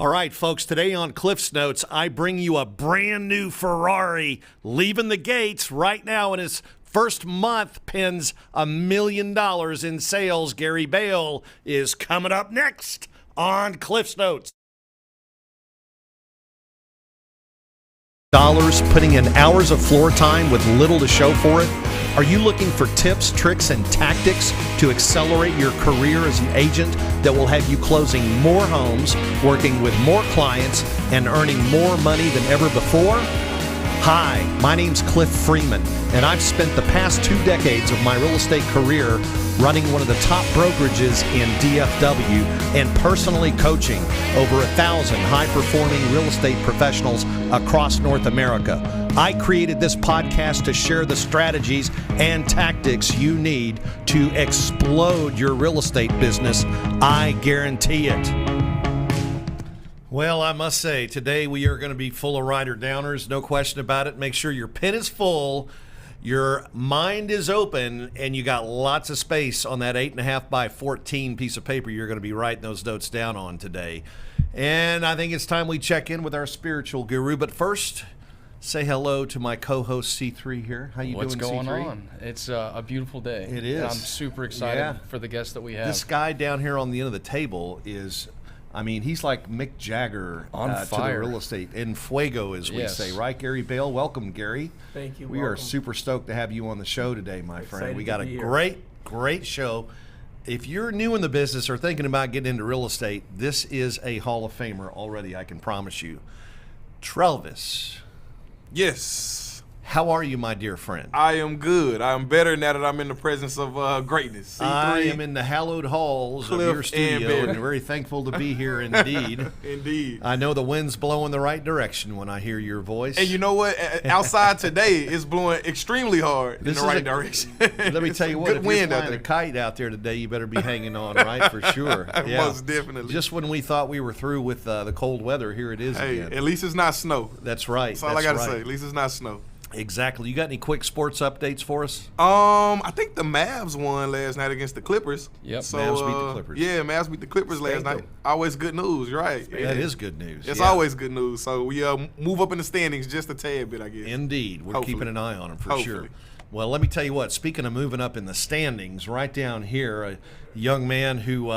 All right, folks, today on Cliff's Notes, I bring you a brand new Ferrari leaving the gates right now in his first month, pins $1 million in sales. Gary Bale is coming up next on Cliff's Notes. Dollars, putting in hours of floor time with little to show for it? Are you looking for tips, tricks, and tactics to accelerate your career as an agent that will have you closing more homes, working with more clients, and earning more money than ever before? Hi, my name's Cliff Freeman, and I've spent the past 2 decades of my real estate career running one of the top brokerages in DFW and personally coaching over 1,000 high-performing real estate professionals across North America. I created this podcast to share the strategies and tactics you need to explode your real estate business. I guarantee it. Well, I must say, today we are going to be full of rider-downers, no question about it. Make sure your pen is full, your mind is open, and you got lots of space on that 8.5 by 14 piece of paper you're going to be writing those notes down on today. And I think it's time we check in with our spiritual guru. But first, say hello to my co-host C3 here. How you doing, C3? What's going on? It's a beautiful day. It is. And I'm super excited for the guests that we have. This guy down here on the end of the table is, I mean, he's like Mick Jagger on fire. To the real estate. En fuego, as we say, right, Gary Bale? Welcome, Gary. Thank you. We are super stoked to have you on the show today, my friend. We got a great show. If you're new in the business or thinking about getting into real estate, this is a Hall of Famer already, I can promise you. Trelvis. Yes. How are you, my dear friend? I am good. I am better now that I'm in the presence of greatness. C3, I am in the hallowed halls of your studio and very thankful to be here indeed. Indeed. I know the wind's blowing the right direction when I hear your voice. And you know what? Outside today, it's blowing extremely hard in the right direction. Let me tell you what, if you're flying a kite out there today, you better be hanging on, right? For sure. Yeah. Most definitely. Just when we thought we were through with the cold weather, here it is again. At least it's not snow. That's right. That's all I got to say. At least it's not snow. Exactly. You got any quick sports updates for us? I think the Mavs won last night against the Clippers. Yep. So, Mavs beat the Clippers. Yeah, Mavs beat the Clippers last night. Always good news, right? That is good news. It's always good news. So we move up in the standings just a tad bit, I guess. Indeed. We're keeping an eye on them for sure. Well, let me tell you what. Speaking of moving up in the standings, right down here, a young man who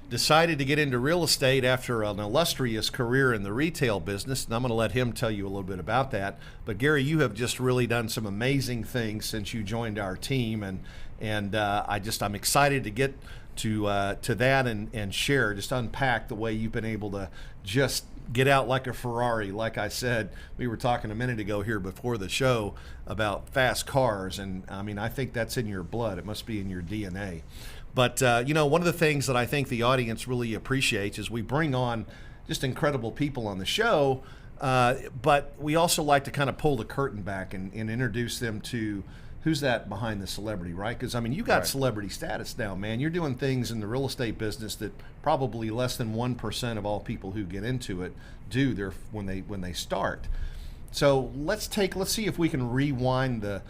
decided to get into real estate after an illustrious career in the retail business, and I'm going to let him tell you a little bit about that. But Gary, you have just really done some amazing things since you joined our team, and I'm excited to get to that and share, just unpack the way you've been able to just get out like a Ferrari. Like I said, we were talking a minute ago here before the show about fast cars, and I mean, I think that's in your blood. It must be in your DNA. But, one of the things that I think the audience really appreciates is we bring on just incredible people on the show, but we also like to kind of pull the curtain back and introduce them to who's that behind the celebrity, right? Because, I mean, you got celebrity status now, man. You're doing things in the real estate business that probably less than 1% of all people who get into it do when they start. So let's see if we can rewind the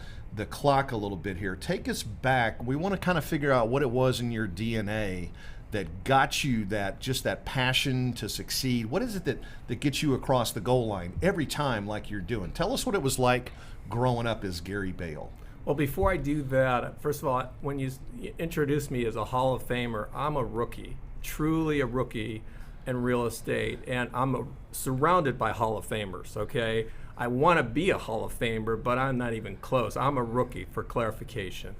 clock a little bit here. Take us back. We want to kind of figure out what it was in your DNA that got you that passion to succeed. What is it that gets you across the goal line every time like you're doing? Tell us what it was like growing up as Gary Bale. Well, before I do that, first of all, when you introduced me as a Hall of Famer, I'm a rookie, truly a rookie in real estate, and I'm surrounded by Hall of Famers, okay? I want to be a Hall of Famer, but I'm not even close. I'm a rookie, for clarification.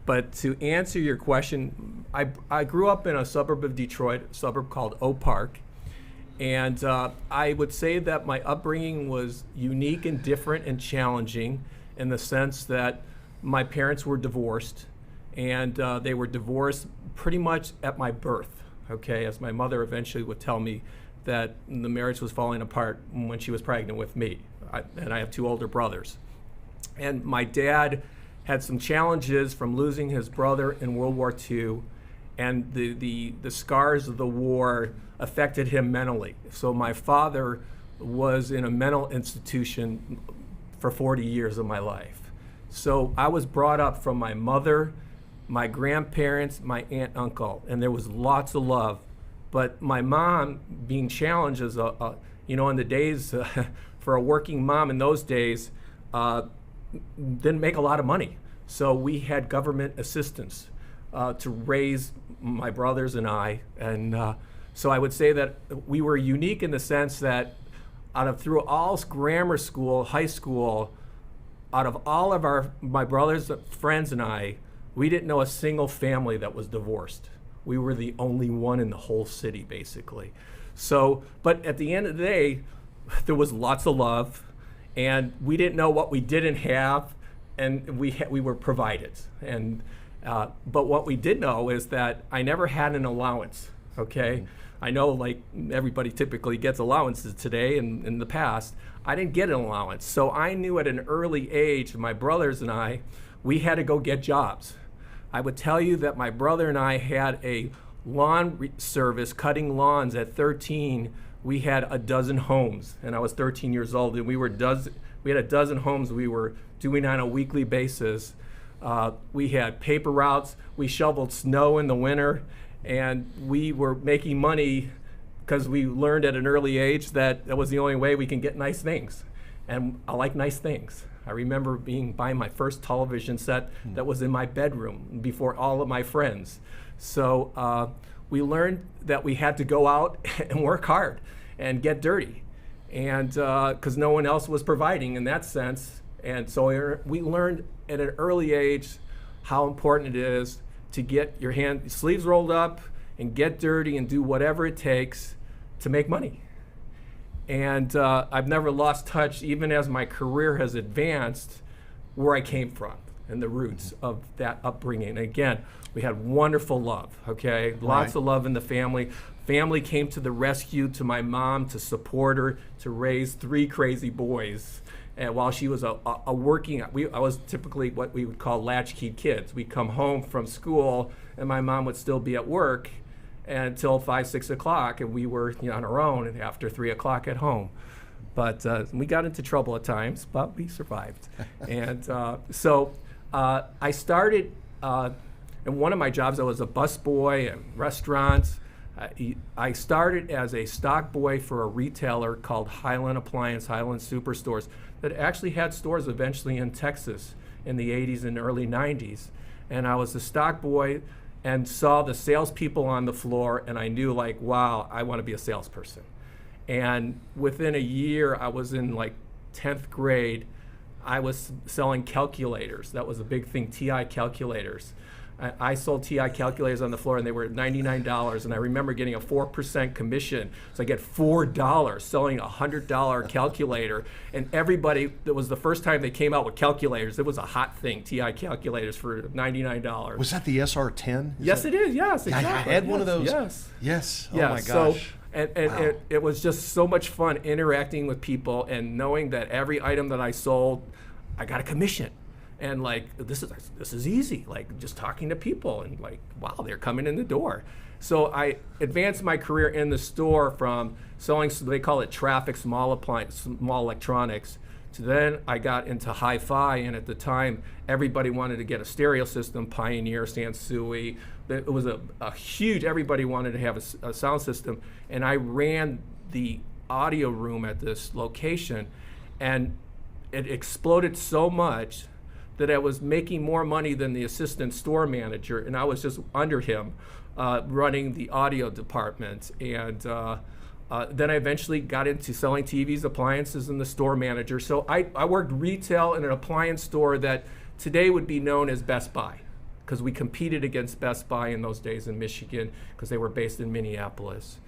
But to answer your question, I grew up in a suburb of Detroit, a suburb called Oak Park. And I would say that my upbringing was unique and different and challenging in the sense that my parents were divorced. And they were divorced pretty much at my birth, okay? As my mother eventually would tell me that the marriage was falling apart when she was pregnant with me. And I have 2 older brothers. And my dad had some challenges from losing his brother in World War II, and the scars of the war affected him mentally. So my father was in a mental institution for 40 years of my life. So I was brought up from my mother, my grandparents, my aunt, uncle, and there was lots of love. But my mom, being challenged as in the days, for a working mom in those days, didn't make a lot of money. So we had government assistance to raise my brothers and I. And so I would say that we were unique in the sense that through all grammar school, high school, out of all of my brothers, friends, and I, we didn't know a single family that was divorced. We were the only one in the whole city, basically. So, but at the end of the day, there was lots of love, and we didn't know what we didn't have, and we were provided. And but what we did know is that I never had an allowance. Okay, I know like everybody typically gets allowances today, and in the past, I didn't get an allowance. So I knew at an early age, my brothers and I, we had to go get jobs. I would tell you that my brother and I had a lawn service, cutting lawns at 13. We had a dozen homes, and I was 13 years old, and we had a dozen homes we were doing on a weekly basis. We had paper routes. We shoveled snow in the winter, and we were making money because we learned at an early age that was the only way we can get nice things. And I like nice things. I remember buying my first television set that was in my bedroom before all of my friends. So we learned that we had to go out and work hard and get dirty, and because no one else was providing in that sense. And so we learned at an early age how important it is to get your sleeves rolled up and get dirty and do whatever it takes to make money. And I've never lost touch, even as my career has advanced, where I came from and the roots of that upbringing. And again, we had wonderful love, okay? Lots of love in the family. Family came to the rescue to my mom to support her, to raise 3 crazy boys. And while she was I was typically what we would call latchkey kids. We'd come home from school and my mom would still be at work until 5, 6 o'clock, and we were on our own after 3 o'clock at home. But we got into trouble at times, but we survived. And so I started, in one of my jobs, I was a busboy in restaurants. I started as a stock boy for a retailer called Highland Appliance, Highland Superstores, that actually had stores eventually in Texas in the 80s and early 90s. And I was a stock boy and saw the salespeople on the floor, and I knew, like, wow, I want to be a salesperson. And within a year, I was in like 10th grade, I was selling calculators. That was a big thing, TI calculators. I sold TI calculators on the floor, and they were $99, and I remember getting a 4% commission. So I get $4 selling a $100 calculator, and everybody, that was the first time they came out with calculators. It was a hot thing, TI calculators for $99. Was that the SR10? Yes, it is, yes, exactly. I had one of those. Yes. Yes, oh Yeah, my gosh. So, and Wow. it was just so much fun interacting with people and knowing that every item that I sold, I got a commission. And like, this is easy, like just talking to people and like, wow, they're coming in the door. So I advanced my career in the store from selling, they call it traffic, small appliance, small electronics, to then I got into hi-fi, and at the time, everybody wanted to get a stereo system, Pioneer, Sansui. It was a huge, everybody wanted to have a sound system, and I ran the audio room at this location, and it exploded so much that I was making more money than the assistant store manager, and I was just under him running the audio department. And then I eventually got into selling TVs, appliances, and the store manager. So I worked retail in an appliance store that today would be known as Best Buy, because we competed against Best Buy in those days in Michigan, because they were based in Minneapolis.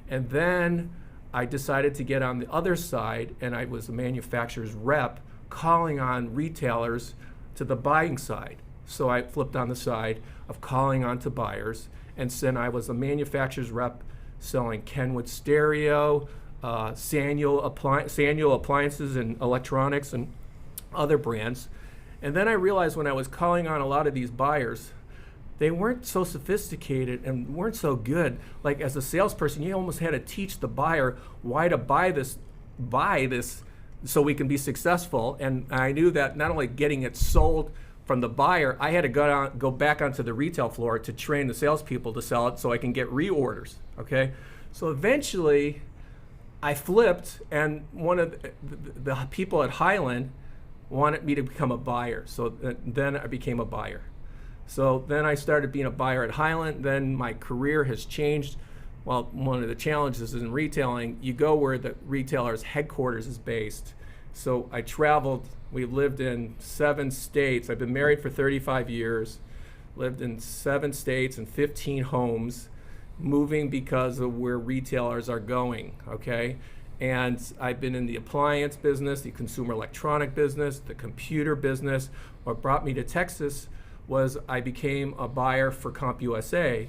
And then I decided to get on the other side, and I was a manufacturer's rep calling on retailers to the buying side. So I flipped on the side of calling on to buyers, and then I was a manufacturer's rep selling Kenwood stereo, Sanyo appliances and electronics and other brands. And then I realized when I was calling on a lot of these buyers, they weren't so sophisticated and weren't so good. Like as a salesperson, you almost had to teach the buyer why to buy this so we can be successful. And I knew that not only getting it sold from the buyer, I had to go back onto the retail floor to train the salespeople to sell it so I can get reorders, okay? So eventually, I flipped, and one of the people at Highland wanted me to become a buyer. So then I became a buyer. So then I started being a buyer at Highland. Then my career has changed. Well, one of the challenges in retailing, you go where the retailer's headquarters is based. So I traveled. We lived in 7 states. I've been married for 35 years, lived in 7 states and 15 homes, moving because of where retailers are going, okay? And I've been in the appliance business, the consumer electronic business, the computer business. What brought me to Texas was I became a buyer for CompUSA,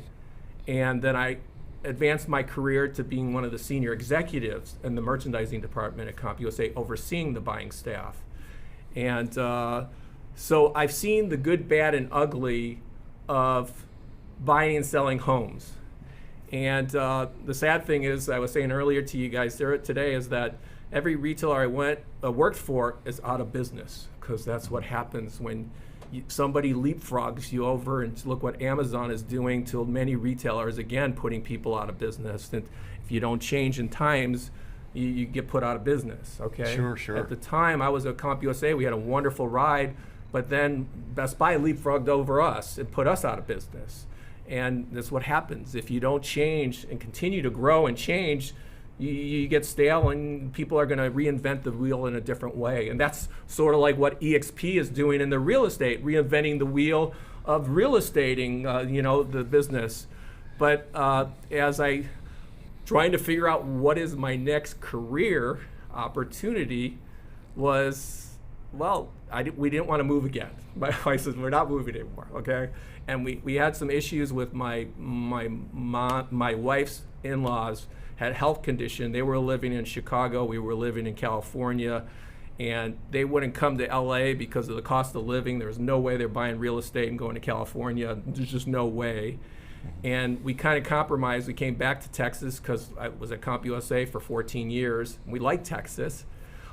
and then I advanced my career to being one of the senior executives in the merchandising department at CompUSA, overseeing the buying staff. And so I've seen the good, bad, and ugly of buying and selling homes. And the sad thing is, I was saying earlier to you guys today, is that every retailer I worked for is out of business, because that's what happens when somebody leapfrogs you over. And look what Amazon is doing to many retailers, again, putting people out of business. And if you don't change in times, you get put out of business, okay? Sure. At the time, I was at CompUSA, we had a wonderful ride, but then Best Buy leapfrogged over us and put us out of business. And that's what happens. If you don't change and continue to grow and change, you get stale, and people are going to reinvent the wheel in a different way. And that's sort of like what EXP is doing in the real estate, reinventing the wheel of real estating, the business. But as I trying to figure out what is my next career opportunity was, well, we didn't want to move again. My wife says, we're not moving anymore, okay? And we had some issues with my wife's in-laws had health condition. They were living in Chicago, we were living in California, and they wouldn't come to LA because of the cost of living. There was no way they're buying real estate and going to California. There's just no way. And we kind of compromised. We came back to Texas because I was at CompUSA for 14 years. We like Texas,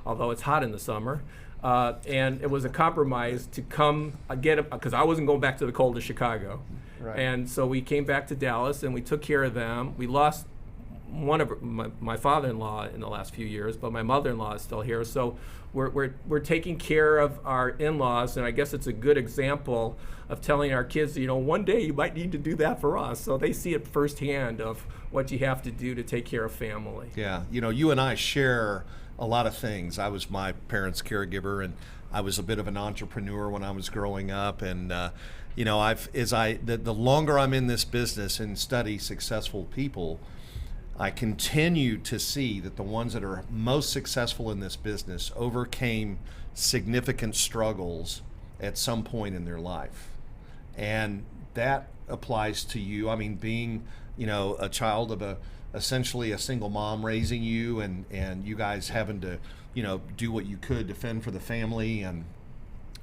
although it's hot in the summer. And it was a compromise to come get it, because I wasn't going back to the cold of Chicago. Right. And so we came back to Dallas, and we took care of them. We lost one of my father-in-law in the last few years, but my mother-in-law is still here. So we're taking care of our in-laws, and I guess it's a good example of telling our kids, one day you might need to do that for us. So they see it firsthand of what you have to do to take care of family. Yeah, you and I share a lot of things. I was my parents' caregiver, and I was a bit of an entrepreneur when I was growing up. And the longer I'm in this business and study successful people, I continue to see that the ones that are most successful in this business overcame significant struggles at some point in their life. And that applies to you. I mean, being, a child of essentially a single mom raising you, and you guys having to, do what you could to fend for the family. And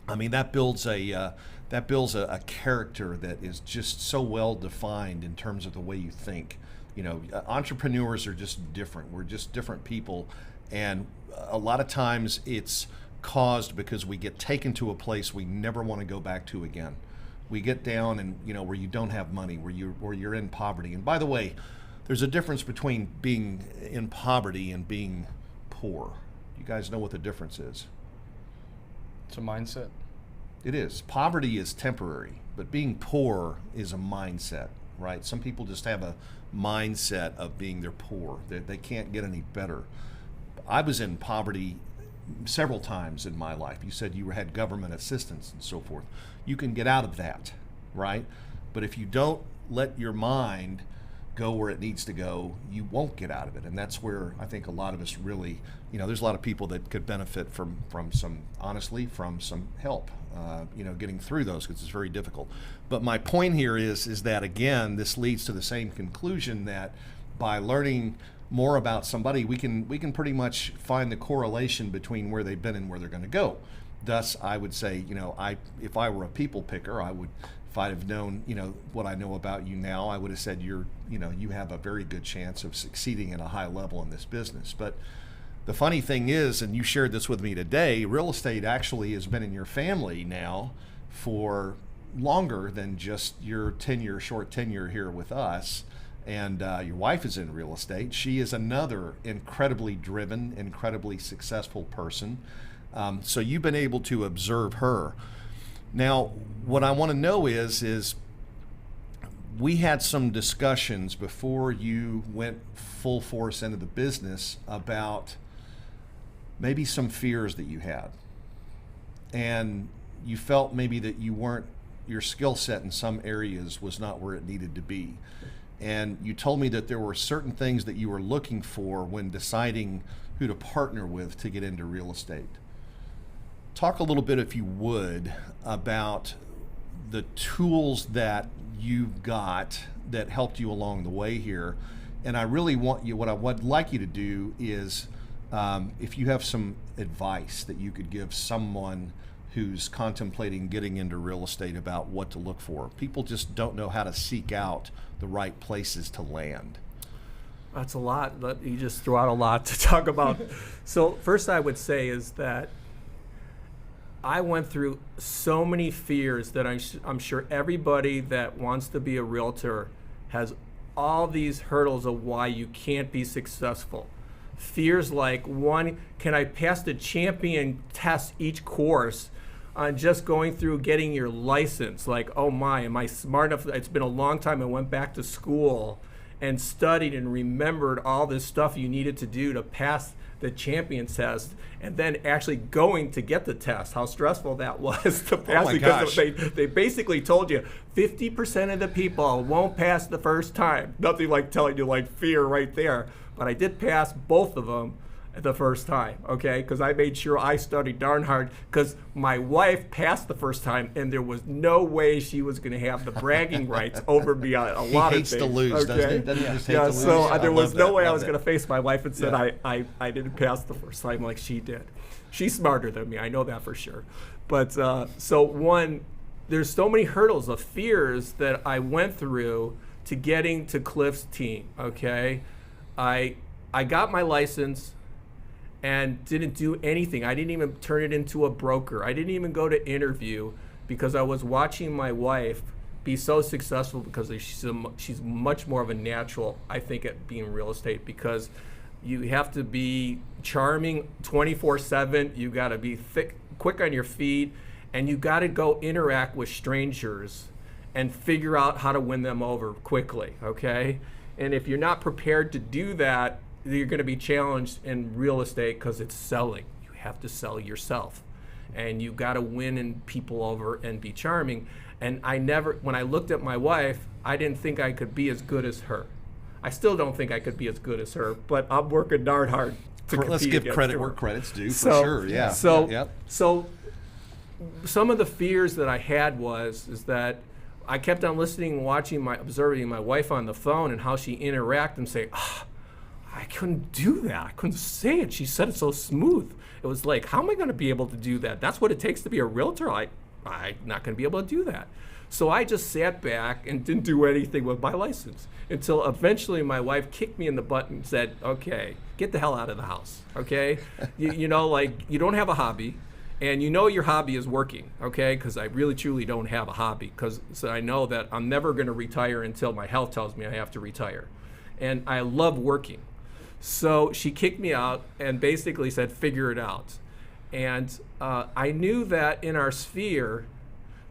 I mean, that builds a character that is just so well defined in terms of the way you think. Entrepreneurs are just different. We're just different people. And a lot of times it's caused because we get taken to a place we never want to go back to again. We get down and, where you don't have money, where you're in poverty. And by the way, there's a difference between being in poverty and being poor. You guys know what the difference is? It's a mindset. It is. Poverty is temporary, but being poor is a mindset, right? Some people just have a mindset of being they're poor. They can't get any better. I was in poverty several times in my life. You said you had government assistance and so forth. You can get out of that, right? But if you don't let your mind go where it needs to go, you won't get out of it. And that's where I think a lot of us really, there's a lot of people that could benefit from some help, getting through those, because it's very difficult. But my point here is that, again, this leads to the same conclusion, that by learning more about somebody, we can pretty much find the correlation between where they've been and where they're going to go. Thus, I would say, if I were a people picker, if I'd have known, what I know about you now, I would have said you have a very good chance of succeeding at a high level in this business. But the funny thing is, and you shared this with me today, real estate actually has been in your family now for longer than just your short tenure here with us. And your wife is in real estate. She is another incredibly driven, incredibly successful person. So you've been able to observe her. Now, what I want to know is we had some discussions before you went full force into the business about maybe some fears that you had. And you felt maybe that your skill set in some areas was not where it needed to be. And you told me that there were certain things that you were looking for when deciding who to partner with to get into real estate. Talk a little bit, if you would, about the tools that you've got that helped you along the way here. And I really want you, what I would like you to do is, if you have some advice that you could give someone who's contemplating getting into real estate about what to look for. People just don't know how to seek out the right places to land. That's a lot. You just threw out a lot to talk about. So first I would say is that I went through so many fears that I'm sure everybody that wants to be a realtor has all these hurdles of why you can't be successful. Fears like, one, can I pass the champion test each course on just going through getting your license? Like, oh my, am I smart enough? It's been a long time. I went back to school and studied and remembered all this stuff you needed to do to pass the champion test, and then actually going to get the test, how stressful that was to pass. Oh my because gosh. they basically told you 50% of the people won't pass the first time. Nothing like telling you like fear right there. But I did pass both of them the first time, okay? Because I made sure I studied darn hard, because my wife passed the first time, and there was no way she was going to have the bragging rights over me on a lot of things. He hates to lose, okay? doesn't he? Doesn't he just hate to lose? So there was no way I was going going to face my wife and said I didn't pass the first time like she did. She's smarter than me, I know that for sure. But so one, there's so many hurdles of fears that I went through to getting to Cliff's team, okay? I got my license and didn't do anything. I didn't even turn it into a broker. I didn't even go to interview because I was watching my wife be so successful, because she's much more of a natural, I think, at being real estate, because you have to be charming 24/7. You got to be quick on your feet, and you got to go interact with strangers and figure out how to win them over quickly, okay? And if you're not prepared to do that, you're going to be challenged in real estate, because it's selling. You have to sell yourself, and you got to win people over and be charming. And when I looked at my wife, I didn't think I could be as good as her. I still don't think I could be as good as her, but I'm working darn hard to compete. Let's give against credit her. where credit's due, for sure. Yeah. So some of the fears that I had is that I kept on listening and observing my wife on the phone and how she interacted and say, I couldn't do that. I couldn't say it. She said it so smooth. It was like, how am I going to be able to do that? That's what it takes to be a realtor. I'm not going to be able to do that. So I just sat back and didn't do anything with my license until eventually my wife kicked me in the butt and said, okay, get the hell out of the house, okay? you don't have a hobby, and you know your hobby is working, okay? Because I really, truly don't have a hobby, so I know that I'm never going to retire until my health tells me I have to retire. And I love working. So she kicked me out and basically said, figure it out. And I knew that in our sphere,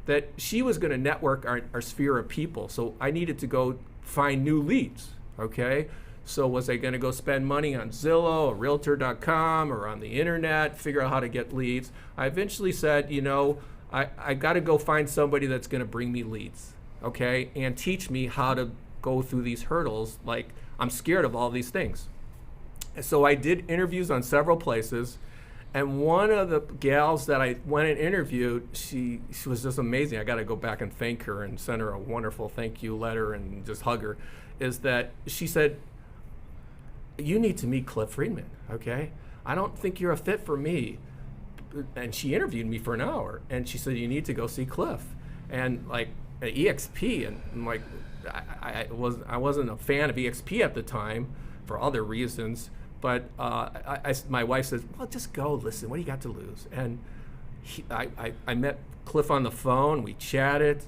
that she was going to network our sphere of people. So I needed to go find new leads, okay? So was I going to go spend money on Zillow or realtor.com or on the internet, figure out how to get leads? I eventually said, I got to go find somebody that's going to bring me leads, okay? And teach me how to go through these hurdles. Like, I'm scared of all these things. So I did interviews on several places, and one of the gals that I went and interviewed, she was just amazing. I got to go back and thank her and send her a wonderful thank you letter and just hug her, is that she said, you need to meet Cliff Friedman, okay? I don't think you're a fit for me. And she interviewed me for an hour, and she said, you need to go see Cliff. And like at EXP, and I'm like, I wasn't a fan of EXP at the time for other reasons. But my wife says, well, just go, listen, what do you got to lose? And, I met Cliff on the phone. We chatted.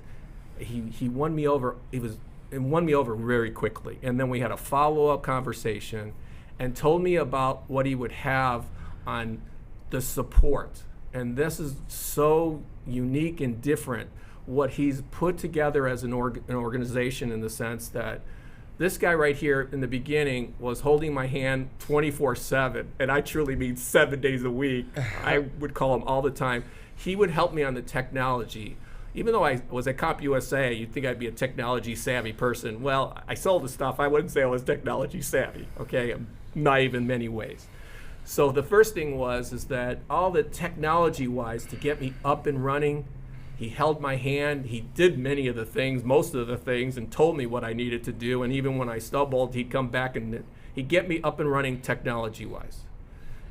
He won me over. It won me over very quickly. And then we had a follow-up conversation and told me about what he would have on the support. And this is so unique and different, what he's put together as an organization, in the sense that this guy right here in the beginning was holding my hand 24/7, and I truly mean 7 days a week. I would call him all the time. He would help me on the technology. Even though I was at CompUSA, you'd think I'd be a technology savvy person. Well, I sold the stuff. I wouldn't say I was technology savvy, okay? I'm naive in many ways. So the first thing is that all the technology-wise to get me up and running, he held my hand. He did many of the things, most of the things, and told me what I needed to do. And even when I stumbled, he'd come back and he'd get me up and running technology-wise.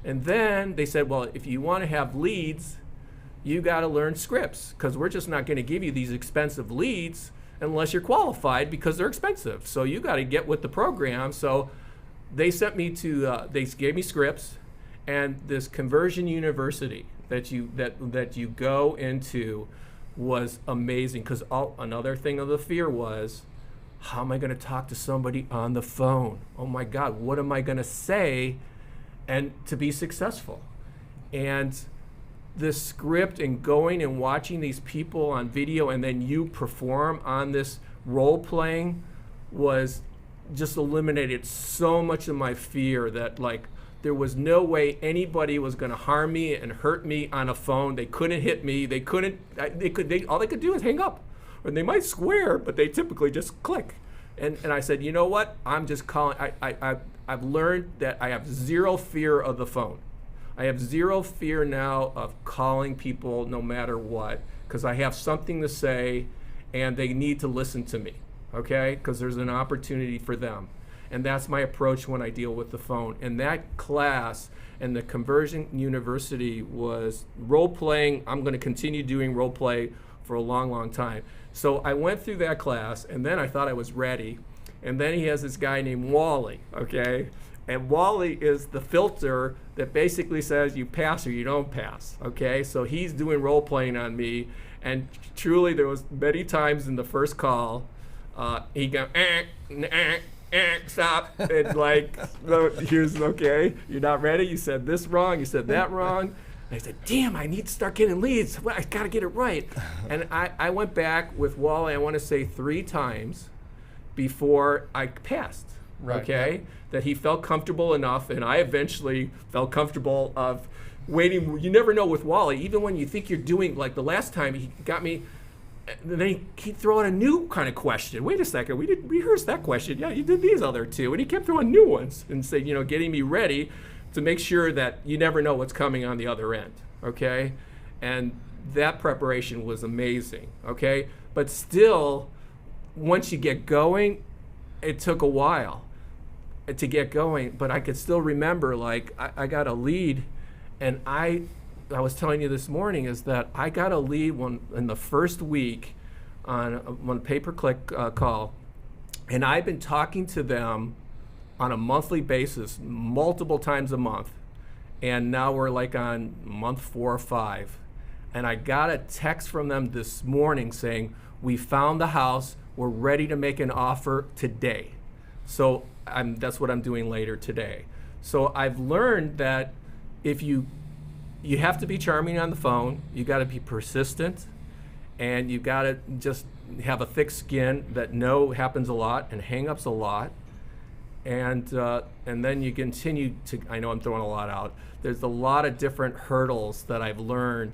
And then they said, well, if you want to have leads, you got to learn scripts, because we're just not going to give you these expensive leads unless you're qualified, because they're expensive. So you got to get with the program. So they sent me to, they gave me scripts, and this conversion university that you go into was amazing. Because another thing of the fear was, how am I going to talk to somebody on the phone? Oh my God, what am I going to say and to be successful? And this script and going and watching these people on video and then you perform on this role playing was just eliminated so much of my fear that, like, there was no way anybody was going to harm me and hurt me on a phone. They couldn't hit me. They couldn't. All they could do is hang up, or they might swear, but they typically just click. And I said, you know what? I'm just calling. I've learned that I have zero fear of the phone. I have zero fear now of calling people no matter what, because I have something to say, and they need to listen to me. Okay? Because there's an opportunity for them. And that's my approach when I deal with the phone. And that class and the Conversion University was role playing. I'm going to continue doing role play for a long, long time. So I went through that class, and then I thought I was ready. And then he has this guy named Wally, okay? And Wally is the filter that basically says you pass or you don't pass, okay? So he's doing role playing on me. And truly, there was many times in the first call, he go, stop, and like, here's, okay, you're not ready, you said this wrong, you said that wrong. And I said, damn, I need to start getting leads. Well, I gotta get it right. And I went back with Wally, I want to say 3 times before I passed, Right, okay? yeah. That he felt comfortable enough, and I eventually felt comfortable of waiting. You never know with Wally, even when you think you're doing, like the last time he got me, and then he'd throw out a new kind of question. Wait a second, we didn't rehearse that question. Yeah, you did these other 2. And he kept throwing new ones and say, getting me ready to make sure that you never know what's coming on the other end, okay? And that preparation was amazing, okay? But still, once you get going, it took a while to get going. But I could still remember, like, I got a lead, and I was telling you this morning is that I got a lead in the first week on one pay-per-click call, and I've been talking to them on a monthly basis, multiple times a month, and now we're like on month 4 or 5, and I got a text from them this morning saying, we found the house, we're ready to make an offer today. So that's what I'm doing later today. So I've learned that if you have to be charming on the phone, you got to be persistent, and you got to just have a thick skin that no happens a lot and hang-ups a lot, and then you continue to, I know I'm throwing a lot out, there's a lot of different hurdles that I've learned.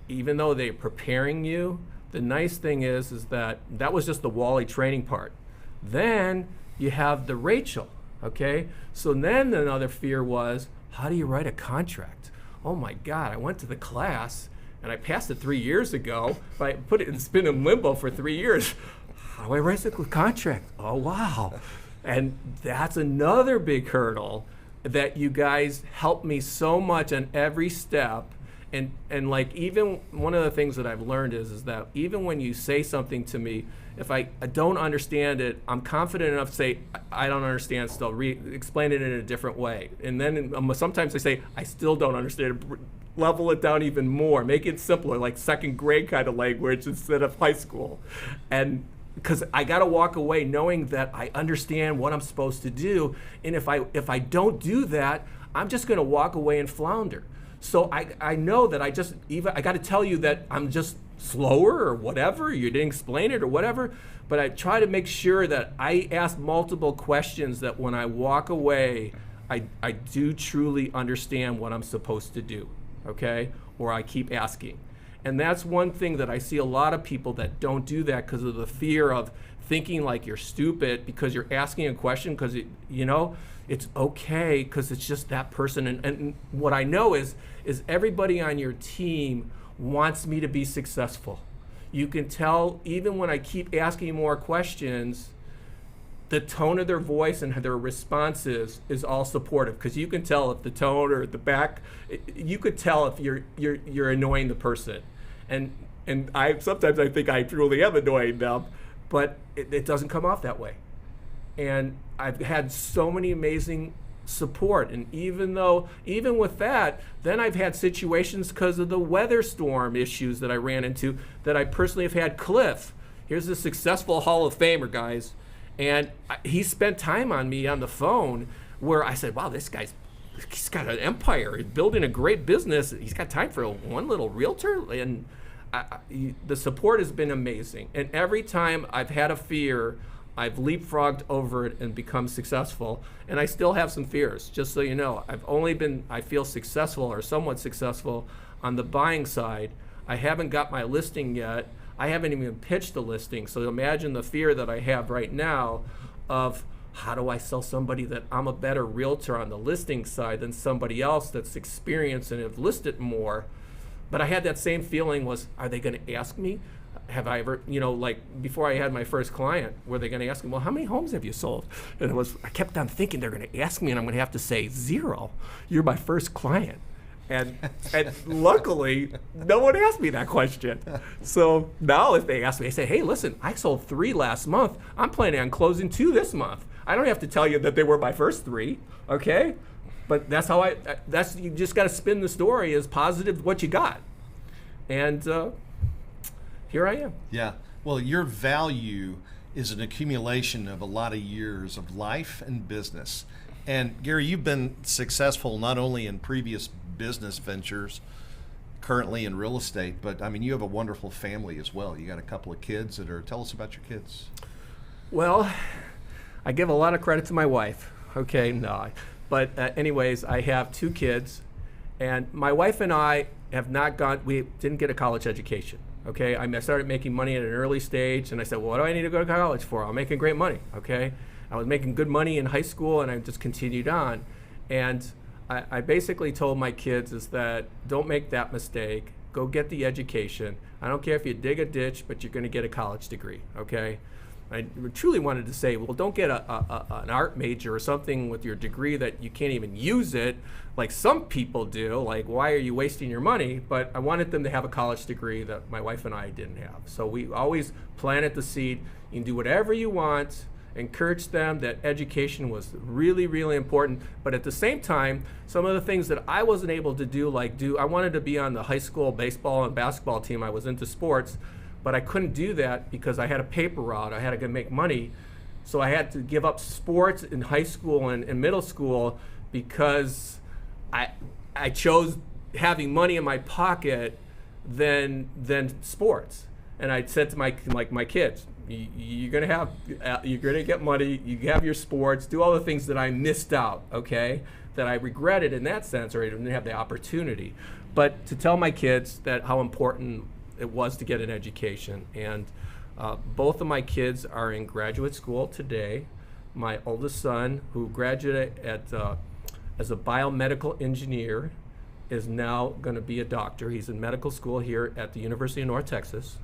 Even though they're preparing you, the nice thing is that was just the Wally training part. Then you have the Rachel, okay? So then another fear was, how do you write a contract? Oh my God, I went to the class and I passed it 3 years ago, but it's been in limbo for 3 years. How do I write a contract? Oh wow. And that's another big hurdle that you guys helped me so much on every step. And like, even one of the things that I've learned is that even when you say something to me, if I don't understand it, I'm confident enough to say, I don't understand still, explain it in a different way. And then sometimes I say, I still don't understand it, level it down even more, make it simpler, like second grade kind of language instead of high school. And because I got to walk away knowing that I understand what I'm supposed to do. And if I don't do that, I'm just going to walk away and flounder. So I know that I got to tell you that I'm just slower or whatever, you didn't explain it or whatever, but I try to make sure that I ask multiple questions, that when I walk away, I do truly understand what I'm supposed to do, okay? Or I keep asking. And that's one thing that I see a lot of people that don't do that because of the fear of thinking like you're stupid because you're asking a question, because it's okay because it's just that person. And what I know is everybody on your team wants me to be successful. You can tell even when I keep asking more questions, the tone of their voice and their responses is all supportive, because you can tell if the tone or the back, you could tell if you're annoying the person. And I sometimes I think I truly am annoying them, but it doesn't come off that way. And I've had so many amazing support, and even with that, then I've had situations because of the weather storm issues that I ran into, that I personally have had. Cliff, here's a successful Hall of Famer, guys, and he spent time on me on the phone where I said, wow, he's got an empire, he's building a great business, he's got time for one little realtor. And the support has been amazing, and every time I've had a fear, I've leapfrogged over it and become successful. And I still have some fears, just so you know. I feel successful or somewhat successful on the buying side. I haven't got my listing yet. I haven't even pitched the listing. So imagine the fear that I have right now of, how do I sell somebody that I'm a better realtor on the listing side than somebody else that's experienced and have listed more? But I had that same feeling was, are they going to ask me? Have I ever, like before I had my first client, were they going to ask me, well, how many homes have you sold? And I kept on thinking they're going to ask me, and I'm going to have to say 0. You're my first client. And luckily, no one asked me that question. So now if they ask me, I say, hey, listen, I sold 3 last month. I'm planning on closing 2 this month. I don't have to tell you that they were my first 3, okay? But that's how you just got to spin the story as positive what you got. And here I am. Yeah. Well, your value is an accumulation of a lot of years of life and business. And Gary, you've been successful not only in previous business ventures, currently in real estate, but I mean, you have a wonderful family as well. You got a couple of kids tell us about your kids. Well, I give a lot of credit to my wife. Okay, no. But anyways, I have 2 kids, and my wife and I we didn't get a college education. Okay, I started making money at an early stage, and I said, well, what do I need to go to college for? I'm making great money, okay? I was making good money in high school, and I just continued on. And I basically told my kids is that don't make that mistake. Go get the education. I don't care if you dig a ditch, but you're going to get a college degree, okay? I truly wanted to say, well, don't get an art major or something with your degree that you can't even use it, like some people do. Like, why are you wasting your money? But I wanted them to have a college degree that my wife and I didn't have. So we always planted the seed. You can do whatever you want. Encourage them that education was really, really important. But at the same time, some of the things that I wasn't able to do, I wanted to be on the high school baseball and basketball team. I was into sports. But I couldn't do that because I had a paper route. I had to go make money. So I had to give up sports in high school and middle school because I chose having money in my pocket than sports. And I said to my kids, you're gonna get money, you have your sports, do all the things that I missed out, okay? That I regretted in that sense, or I didn't have the opportunity. But to tell my kids that how important it was to get an education. And both of my kids are in graduate school today. My oldest son, who graduated as a biomedical engineer, is now going to be a doctor. He's in medical school here at the University of North Texas.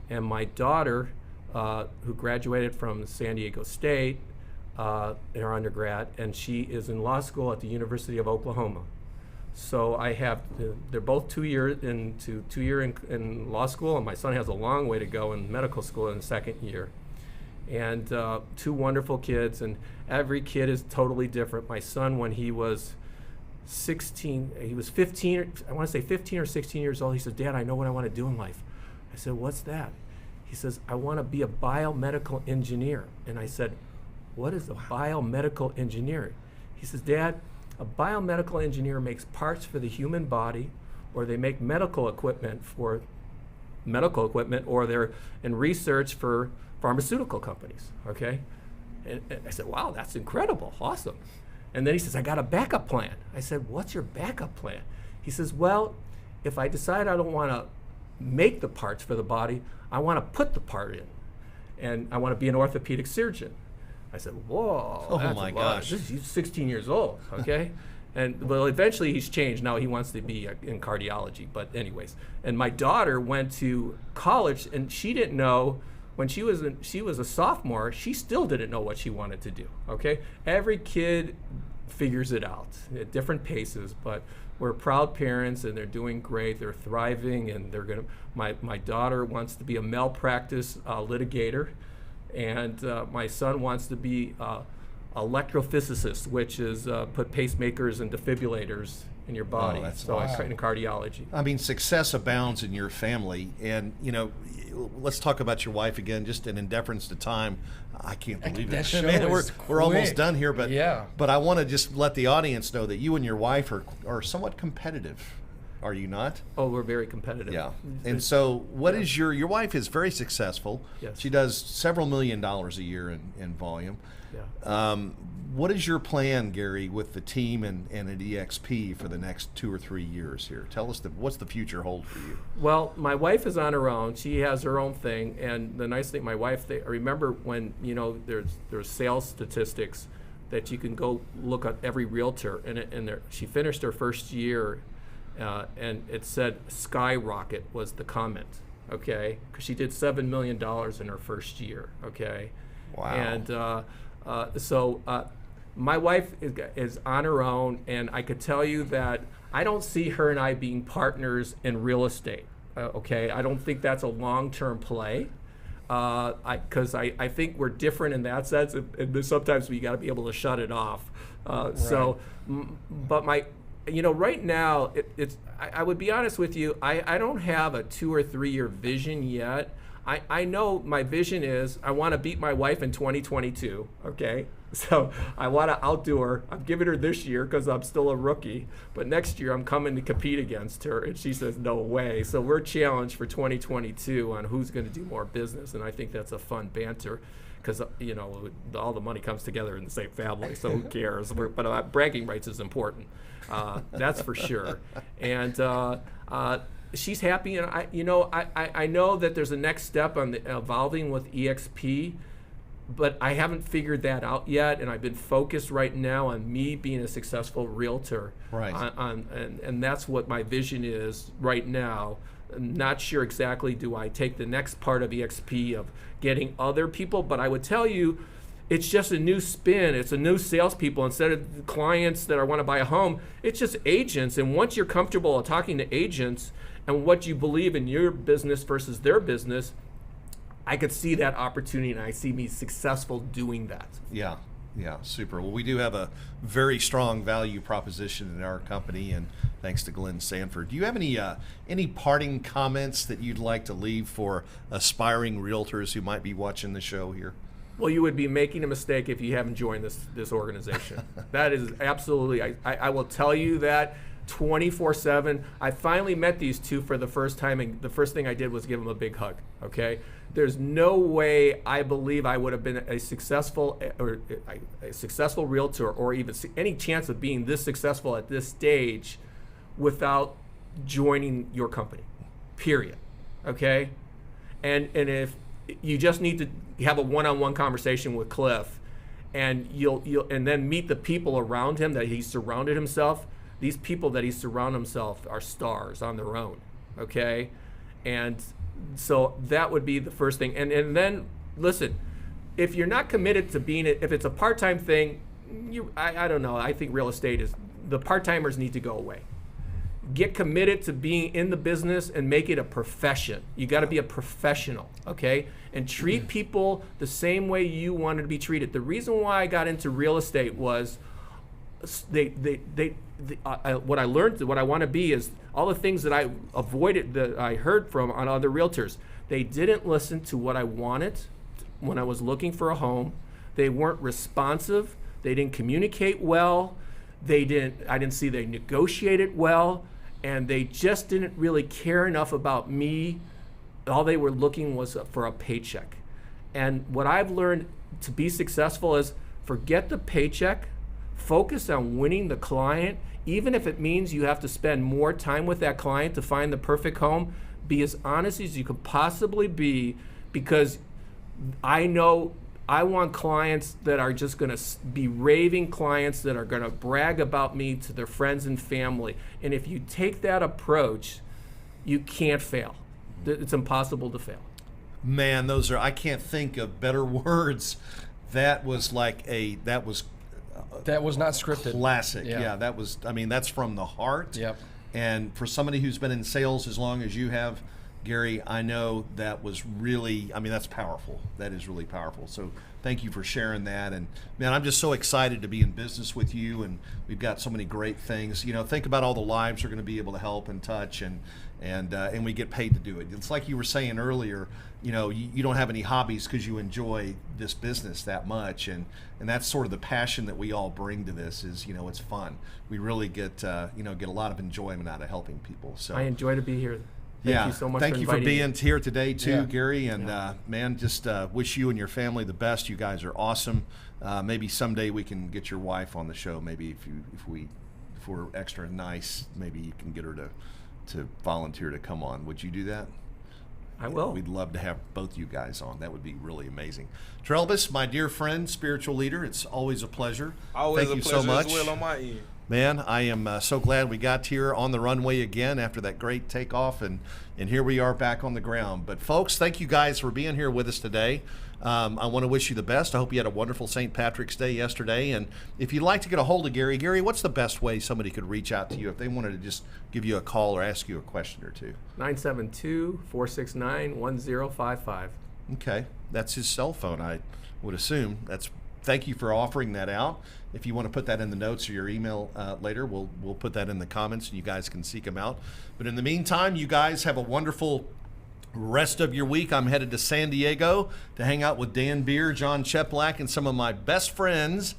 And my daughter, who graduated from San Diego State in her undergrad, and she is in law school at the University of Oklahoma. So I have, they're both 2 years into 2 year in law school, and my son has a long way to go in medical school in the 2nd year. And 2 wonderful kids, and every kid is totally different. My son, when he was he was 15, I want to say 15 or 16 years old. He said, Dad, I know what I want to do in life. I said, what's that? He says, I want to be a biomedical engineer. And I said, what is a biomedical engineer? He says, Dad, a biomedical engineer makes parts for the human body, or they make medical equipment, or they're in research for pharmaceutical companies, okay? And I said, wow, that's incredible, awesome. And then he says, I got a backup plan. I said, what's your backup plan? He says, well, if I decide I don't want to make the parts for the body, I want to put the part in. And I want to be an orthopedic surgeon. I said, whoa, Oh that's my a lot. gosh. He's 16 years old, okay? And well, eventually he's changed. Now he wants to be in cardiology. But anyways, and my daughter went to college, and she didn't know when she was a sophomore. She still didn't know what she wanted to do. Okay, every kid figures it out at different paces, but we're proud parents, and they're doing great. They're thriving, and they're gonna. My daughter wants to be a malpractice litigator, and my son wants to be electrophysicist, which is put pacemakers and defibrillators in your body. that's so awesome. in cardiology. I mean, success abounds in your family, and let's talk about your wife again, just in deference to time. I can't believe That it. show Man, is we're almost quick. done here, but Yeah. But I want to just let the audience know that you and your wife are somewhat competitive. Are you not? Oh, we're very competitive. Yeah. And so, what is your wife is very successful. Yes. She does several $1 million a year in volume. Yeah. What is your plan, Gary, with the team and at EXP for the next 2 or 3 years here? Tell us what's the future hold for you? Well, my wife is on her own. She has her own thing, and the nice thing, my wife. I remember when there's sales statistics that you can go look at every realtor, and she finished her first year, and it said skyrocket was the comment, okay? Because she did $7 million in her first year, okay? Wow. And so my wife is on her own, and I could tell you that I don't see her and I being partners in real estate. Okay, I don't think that's a long-term play, because I think we're different in that sense, and sometimes we got to be able to shut it off. So, but right now, I would be honest with you, I don't have a 2 or 3 year vision yet. I know my vision is I want to beat my wife in 2022, okay? So I want to outdo her. I'm giving her this year because I'm still a rookie, but next year I'm coming to compete against her, and she says, no way. So we're challenged for 2022 on who's going to do more business, and I think that's a fun banter because, all the money comes together in the same family, so who cares? But bragging rights is important. That's for sure. And she's happy, and I know that there's a next step on the evolving with EXP, but I haven't figured that out yet, and I've been focused right now on me being a successful realtor. Right. And that's what my vision is right now. I'm not sure exactly do I take the next part of EXP of getting other people, but I would tell you, it's just a new spin. It's a new salespeople. Instead of clients that want to buy a home, it's just agents. And once you're comfortable talking to agents and what you believe in your business versus their business, I could see that opportunity, and I see me successful doing that. Yeah, super. Well, we do have a very strong value proposition in our company, and thanks to Glenn Sanford. Do you have any parting comments that you'd like to leave for aspiring realtors who might be watching the show here? Well, you would be making a mistake if you haven't joined this organization. That is absolutely, I will tell you that 24/7. I finally met these two for the first time, and the first thing I did was give them a big hug, okay? There's no way I believe I would have been a successful realtor, or even any chance of being this successful at this stage without joining your company, period, okay? And if you just need to have a one-on-one conversation with Cliff, and you'll then meet the people around him that he's surrounded himself. These people that he's surrounded himself are stars on their own, okay? And so that would be the first thing. And then, listen, if you're not committed to being it, if it's a part-time thing, I don't know. I think real estate is, the part-timers need to go away. Get committed to being in the business and make it a profession. You got to be a professional, okay? And treat people the same way you wanted to be treated. The reason why I got into real estate was what I learned, what I want to be is all the things that I avoided, that I heard from on other realtors. They didn't listen to what I wanted when I was looking for a home. They weren't responsive. They didn't communicate well. I didn't see they negotiated well, and they just didn't really care enough about me. All they were looking was for a paycheck. And what I've learned to be successful is forget the paycheck, focus on winning the client, even if it means you have to spend more time with that client to find the perfect home. Be as honest as you could possibly be, because I know I want clients that are just going to be raving clients that are going to brag about me to their friends and family. And if you take that approach, you can't fail. It's impossible to fail. Man, I can't think of better words. That was not scripted. Classic. Yeah, that's from the heart. Yep. And for somebody who's been in sales as long as you have, Gary, I know that was really, that's powerful. That is really powerful. So thank you for sharing that. And man, I'm just so excited to be in business with you, and we've got so many great things. Think about all the lives we're going to be able to help and touch, and we get paid to do it. It's like you were saying earlier, you don't have any hobbies because you enjoy this business that much, and that's sort of the passion that we all bring to this is, it's fun. We really get a lot of enjoyment out of helping people. So I enjoy to be here. Thank you so much. Thank you for being here today too, Gary. And man, just wish you and your family the best. You guys are awesome. Maybe someday we can get your wife on the show. Maybe if we're extra nice, maybe you can get her to volunteer to come on. Would you do that? I will. We'd love to have both you guys on. That would be really amazing. Trelbus, my dear friend, spiritual leader, it's always a pleasure. Always Thank a you pleasure so much. as well on my end. Man, I am so glad we got here on the runway again after that great takeoff, and here we are back on the ground. But folks, thank you guys for being here with us today. I want to wish you the best. I hope you had a wonderful St. Patrick's Day yesterday. And if you'd like to get a hold of Gary, what's the best way somebody could reach out to you if they wanted to just give you a call or ask you a question or two? 972-469-1055. Okay, that's his cell phone, I would assume. Thank you for offering that out. If you want to put that in the notes or your email later, we'll put that in the comments and you guys can seek him out. But in the meantime, you guys have a wonderful rest of your week. I'm headed to San Diego to hang out with Dan Beer, John Cheplack, and some of my best friends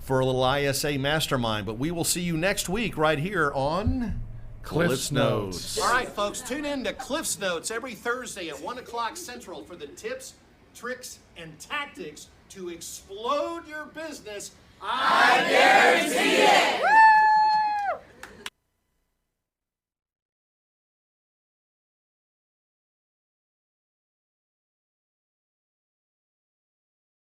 for a little ISA mastermind. But we will see you next week right here on Cliff's Notes. All right, folks, tune in to Cliff's Notes every Thursday at 1 o'clock Central for the tips, tricks, and tactics to explode your business. I